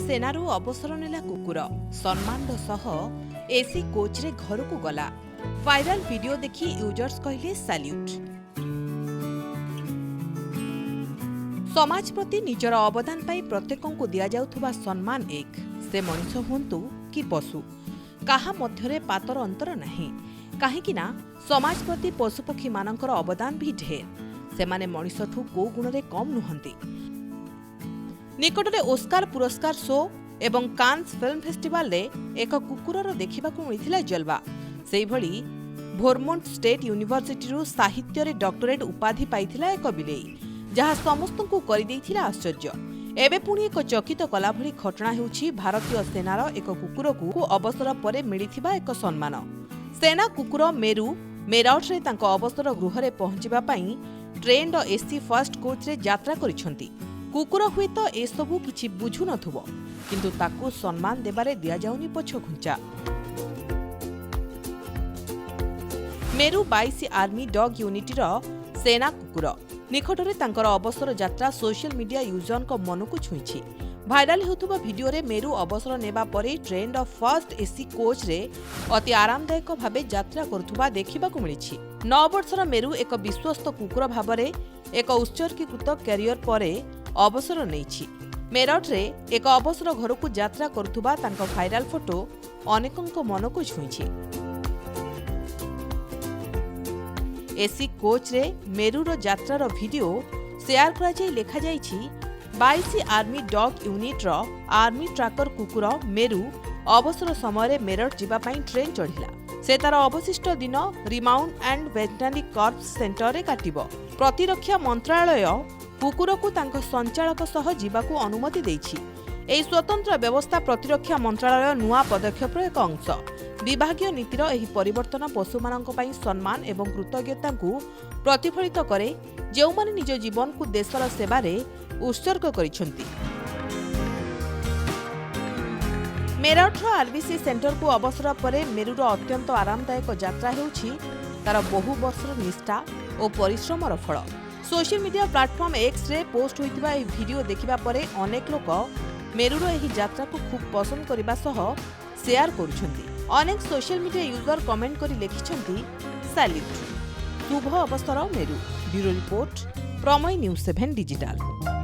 सेनारू अवसर नेला कुकुर सम्मान सह एसी कोच रे घर को गला। वायरल वीडियो देखि यूजर्स कहले सैल्यूट। समाज प्रति निजर अवदान पाई प्रत्येकों को दिया जाउथुबा सम्मान एक से मनिष हुंतु कि पशु काहा मध्यरे पातर अंतर नहीं काहेकि ना समाज प्रति पशुपक्षी मानकर अवदान भी ढेर सेमाने मनिषठु को गुणरे कम नुहंती। निकटरे ओस्कार पुरस्कार शो एवं कान्स फिल्म फेस्टिवल रे एक कुकुरर देखिबाकू मिलिथिला जलवा। सेहि भली भोरमोंट स्टेट यूनिवर्सिटी रु साहित्य रे डॉक्टरेट उपाधि पाइथिला एक बिलेई जहा समस्तंकु करि देइथिला आश्चर्य। एबे पुणी एक चकित कला भली घटना हेउछि भारतीय सेनार एक कुकुरकू अवसर परे मिलिथिबा एक सम्मान। सेना कुकुर मेरू मेरठ रे तांको अवसर गृह रे पहुंचिबा पई ट्रेन रो एसी फर्स्ट कोच रे यात्रा करिसंती। कुकुर हुए तो एसबू किछि बुझु नथुबो किंतु ताकू सम्मान देबारे दिया जाउनी पछ घुंचा। मेरू 22 आर्मी डॉग यूनिटर सेना कुकुर निकटरे तांकर अवसर यात्रा सोशल मीडिया यूजर को मन को छुईछि। भाइराल हेउथुबा वीडियो रे मेरू अवसर नेबा परे train row first AC coach रे अति आरामदायक भाबे यात्रा करथुबा देखिबाकू मिलिछि। 9 वर्षर मेरू एक विश्वस्त कुकुर भाबरे एक उत्सर्गीकृत कैरियर परे अवसर नैछि। मेरठ रे एक अवसर घर को यात्रा करुथुबा तांको भाइराल फोटो अनेकंको मन को छुईछि। एसी कोच रे मेरूर यात्रार वीडियो शेयर करा जाय लेखा जायछि 22 आर्मी डॉग यूनिट रो आर्मी ट्रैकर कुकुर मेरू अवसर समय मेरठ जीवा पई ट्रेन चढ़िला। से तार अवशिष्ट दिन रिमाउंड एंड वेटरनरी कॉर्प्स सेंटर रे काटिबो। प्रतिरक्षा मंत्रालय कुकुरकू तांको संचालक सह जीवाकू अनुमति देइछि। एही स्वतंत्र व्यवस्था प्रतिरक्षा मंत्रालय नुआ पदक्षेपर एक अंश। विभागीय नीतिर एही परिवर्तन पशुमानक पई सम्मान एवं कृतज्ञता को प्रतिफलित करे जेउमाने निज जीवन को देशर सेवारे उत्सर्ग करिसंती। मेरठ आरबीसी सेंटर को अवसर परे मेरूर अत्यंत आरामदायक यात्रा हेउछि तार बहु वर्षर निष्ठा और परिश्रमर फल। सोशल मीडिया प्लेटफॉर्म एक्स रे पोस्ट होइतिबा एही वीडियो देखिबा परे अनेक लोक मेरूर एही यात्रा को खूब पसंद करिबा सह शेयर करूछंती। अनेक सोशल मीडिया यूजर कमेंट करी लेखिछंती सैल्यूट शुभ अवसर मेरू। Bureau report Prameya news 7 digital.